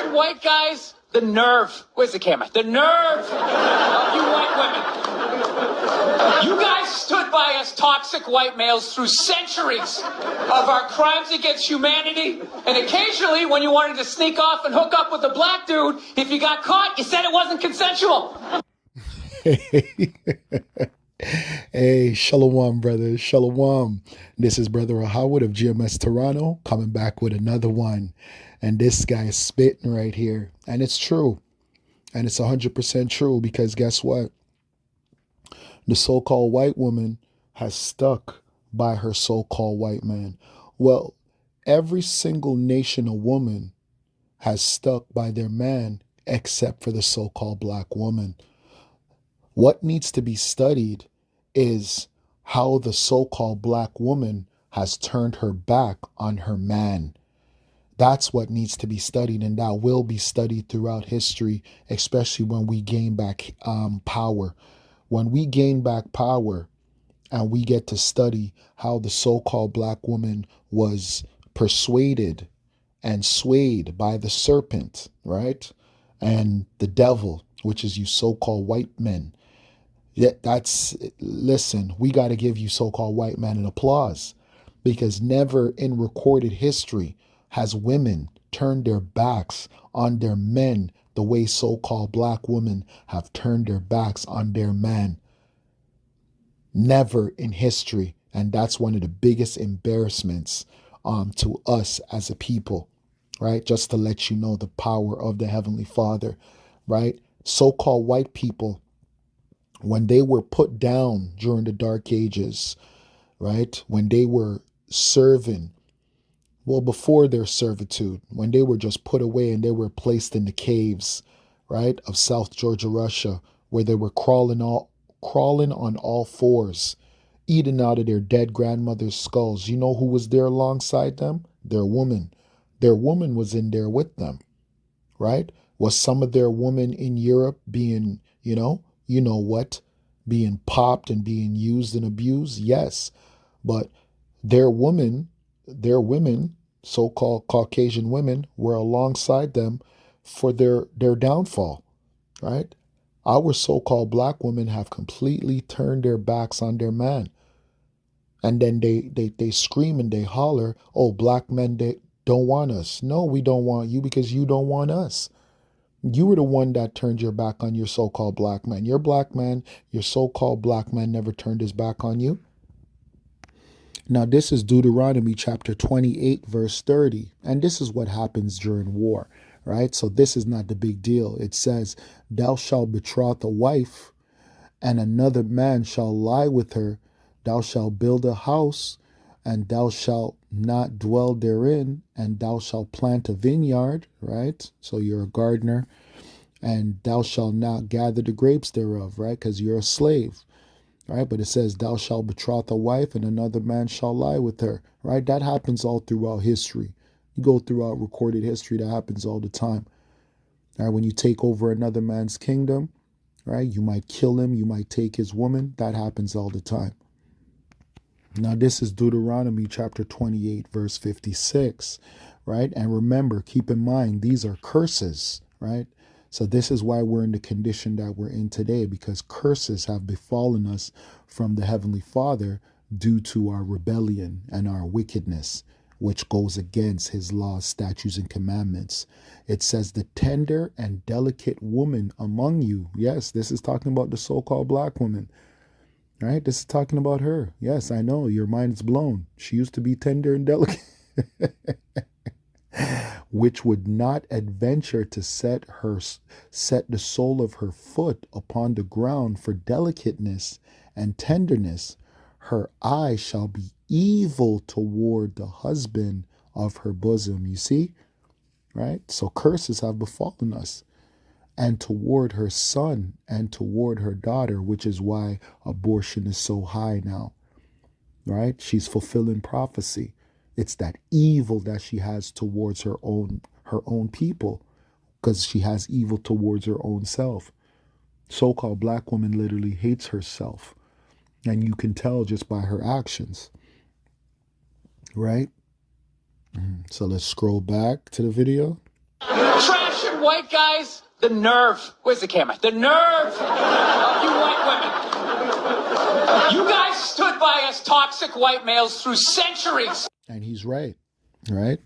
you white guys, the nerve. Where's the camera? The nerve of you white women. You guys stood by us toxic white males through centuries of our crimes against humanity. And occasionally, when you wanted to sneak off and hook up with a black dude, if you got caught, you said it wasn't consensual. Hey, Shalom, brothers. Shalom. This is Brother Howard of GMS Toronto coming back with another one. And this guy is spitting right here. And it's true. And it's 100% true because guess what? The so-called white woman has stuck by her so-called white man. Well, every single nation of woman has stuck by their man except for the so-called black woman. What needs to be studied is how the so-called black woman has turned her back on her man. That's what needs to be studied, and that will be studied throughout history, especially when we gain back power. When we gain back power and we get to study how the so-called black woman was persuaded and swayed by the serpent, right? And the devil, which is you so-called white men. Yeah, listen, we got to give you so-called white men an applause, because never in recorded history has women turned their backs on their men the way so-called black women have turned their backs on their man. Never in history. And that's one of the biggest embarrassments to us as a people, right? Just to let you know the power of the Heavenly Father, right? So-called white people, when they were put down during the Dark Ages, right? When they were serving, well, before their servitude, when they were just put away and they were placed in the caves, right, of South Georgia, Russia, where they were crawling on all fours, eating out of their dead grandmother's skulls. You know who was there alongside them? Their woman. Their woman was in there with them, right? Was some of their women in Europe being, being popped and being used and abused? Yes. But their women, so-called Caucasian women, were alongside them for their downfall, right? Our so-called black women have completely turned their backs on their man. And then they scream and they holler, oh, black men, they don't want us. No, we don't want you because you don't want us. You were the one that turned your back on your so-called black man. Your black man, your so-called black man never turned his back on you. Now, this is Deuteronomy chapter 28, verse 30. And this is what happens during war, right? So this is not the big deal. It says, thou shalt betroth a wife, and another man shall lie with her. Thou shalt build a house, and thou shalt not dwell therein, and thou shalt plant a vineyard, right? So you're a gardener, and thou shalt not gather the grapes thereof, right? Because you're a slave, right? But it says, thou shalt betroth a wife, and another man shall lie with her, right? That happens all throughout history. You go throughout recorded history, that happens all the time. Right? When you take over another man's kingdom, right? You might kill him, you might take his woman. That happens all the time. Now, this is Deuteronomy chapter 28, verse 56, right? And remember, keep in mind, these are curses, right? So this is why we're in the condition that we're in today, because curses have befallen us from the Heavenly Father due to our rebellion and our wickedness, which goes against his laws, statutes, and commandments. It says the tender and delicate woman among you. Yes, this is talking about the so-called black woman. Right? This is talking about her. Yes, I know. Your mind's blown. She used to be tender and delicate. Which would not adventure to set the sole of her foot upon the ground for delicateness and tenderness. Her eye shall be evil toward the husband of her bosom. You see? Right? So curses have befallen us. And toward her son and toward her daughter, which is why abortion is so high now, right? She's fulfilling prophecy. It's that evil that she has towards her own people, because she has evil towards her own self. So-called black woman literally hates herself, and you can tell just by her actions, right? So let's scroll back to the video. Trash Asian white guys, the nerve. Where's the camera? The nerve of you white women. You guys stood by us toxic white males through centuries. And he's right, right?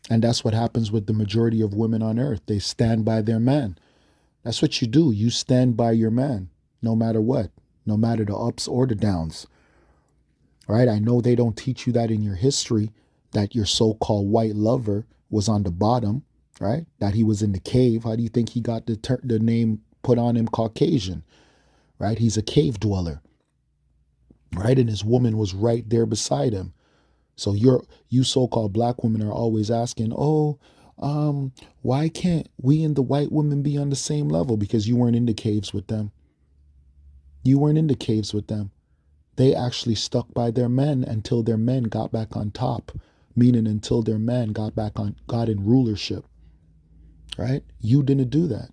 And that's what happens with the majority of women on earth. They stand by their man. That's what you do. You stand by your man, no matter what, no matter the ups or the downs. Right? I know they don't teach you that in your history, that your so-called white lover was on the bottom, right? That he was in the cave. How do you think he got the name put on him, Caucasian? Right? He's a cave dweller. Right? And his woman was right there beside him. So you so-called black women are always asking, why can't we and the white women be on the same level? Because you weren't in the caves with them. You weren't in the caves with them. They actually stuck by their men until their men got back on top, meaning until their men got in rulership. Right? You didn't do that.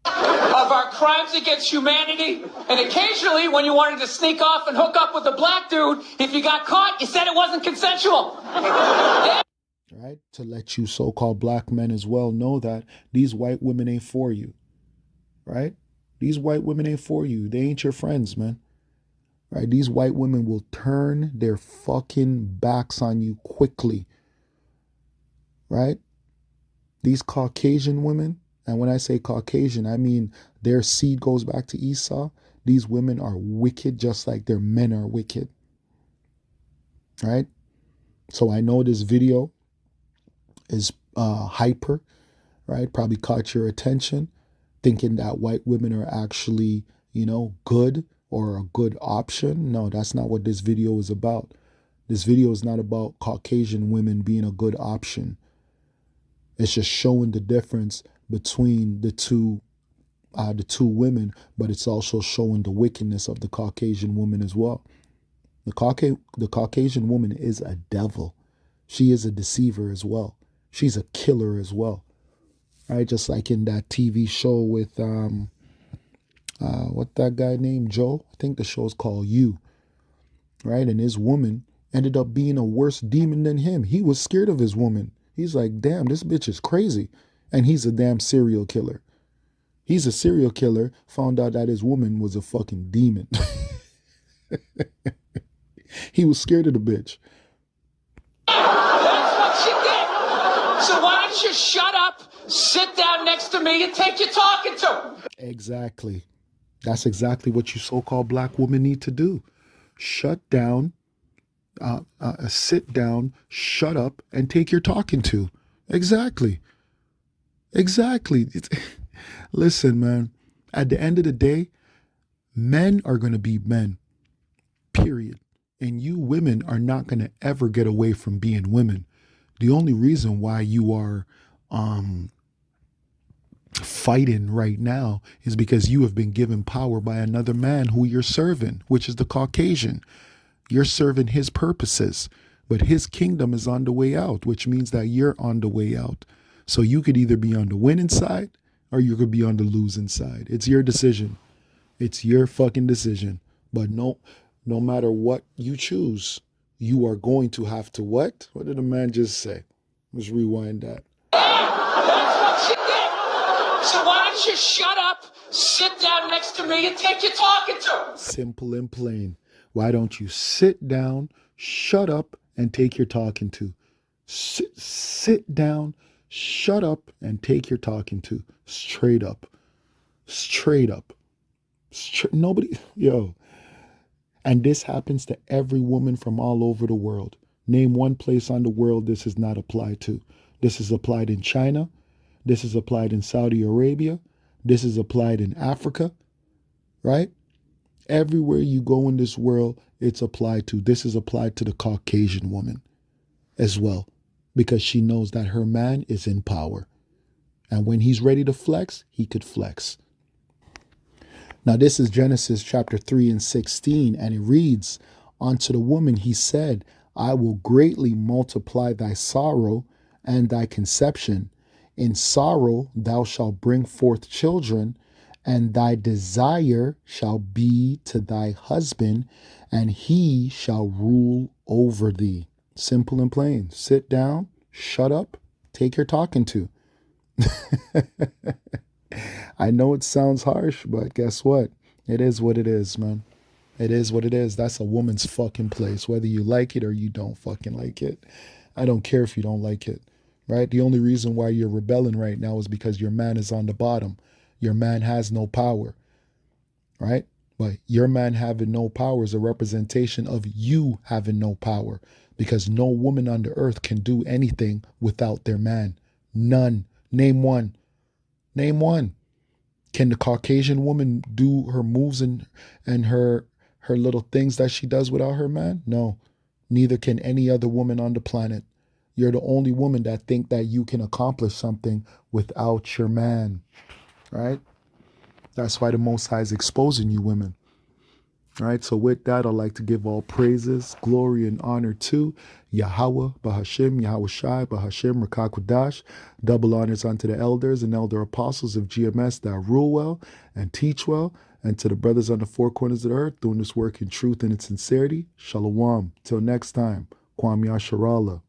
Of our crimes against humanity, and occasionally when you wanted to sneak off and hook up with a black dude, if you got caught, you said it wasn't consensual. Yeah. Right? To let you so-called black men as well know that these white women ain't for you. Right? These white women ain't for you. They ain't your friends, man. Right? These white women will turn their fucking backs on you quickly. Right? These Caucasian women, and when I say Caucasian, I mean their seed goes back to Esau. These women are wicked just like their men are wicked. Right? So I know this video is hyper, right? Probably caught your attention, thinking that white women are actually, good or a good option. No, that's not what this video is about. This video is not about Caucasian women being a good option. It's just showing the difference between the two women, but it's also showing the wickedness of the Caucasian woman as well. The Caucasian woman is a devil. She is a deceiver as well. She's a killer as well. Right? Just like in that TV show with what that guy named Joe? I think the show's called You. Right? And his woman ended up being a worse demon than him. He was scared of his woman. He's like, damn, this bitch is crazy. And he's a damn serial killer. He's a serial killer, found out that his woman was a fucking demon. He was scared of the bitch. That's what she did. So why don't you shut up, sit down next to me, and take your talking to? Exactly. That's exactly what you so-called black women need to do. Shut down, sit down, shut up, and take your talking to. Exactly. Listen, man, at the end of the day, men are going to be men, period. And you women are not going to ever get away from being women. The only reason why you are fighting right now is because you have been given power by another man who you're serving, which is the Caucasian. You're serving his purposes, but his kingdom is on the way out, which means that you're on the way out. So you could either be on the winning side or you could be on the losing side. It's your decision. It's your fucking decision. But no matter what you choose, you are going to have to what? What did the man just say? Let's rewind that. That's what she did. So why don't you shut up, sit down next to me, and take your talking to? Simple and plain. Why don't you sit down, shut up, and take your talking to? Sit down, shut up, and take your talking to. Straight up. Nobody, yo. And this happens to every woman from all over the world. Name one place on the world this is not applied to. This is applied in China. This is applied in Saudi Arabia. This is applied in Africa, right? Everywhere you go in this world, it's applied to. This is applied to the Caucasian woman as well, because she knows that her man is in power. And when he's ready to flex, he could flex. Now, this is Genesis chapter 3:16, and it reads, unto the woman he said, I will greatly multiply thy sorrow and thy conception. In sorrow thou shalt bring forth children, and thy desire shall be to thy husband, and he shall rule over thee. Simple and plain. Sit down, shut up, take your talking to. I know it sounds harsh, but guess what? It is what it is, man. It is what it is. That's a woman's fucking place, whether you like it or you don't fucking like it. I don't care if you don't like it, right? The only reason why you're rebelling right now is because your man is on the bottom. Your man has no power, right? But your man having no power is a representation of you having no power, because no woman on the earth can do anything without their man. None. Name one. Name one. Can the Caucasian woman do her moves and her little things that she does without her man? No. Neither can any other woman on the planet. You're the only woman that think that you can accomplish something without your man, right? That's why the Most High is exposing you women. Right, so with that, I'd like to give all praises, glory, and honor to Yahweh, Bahashim, Yahweh Shai, Bahashim, Rakakwadash. Double honors unto the elders and elder apostles of GMS that rule well and teach well, and to the brothers on the four corners of the earth doing this work in truth and in sincerity. Shalom. Till next time, Kwam Yasharallah.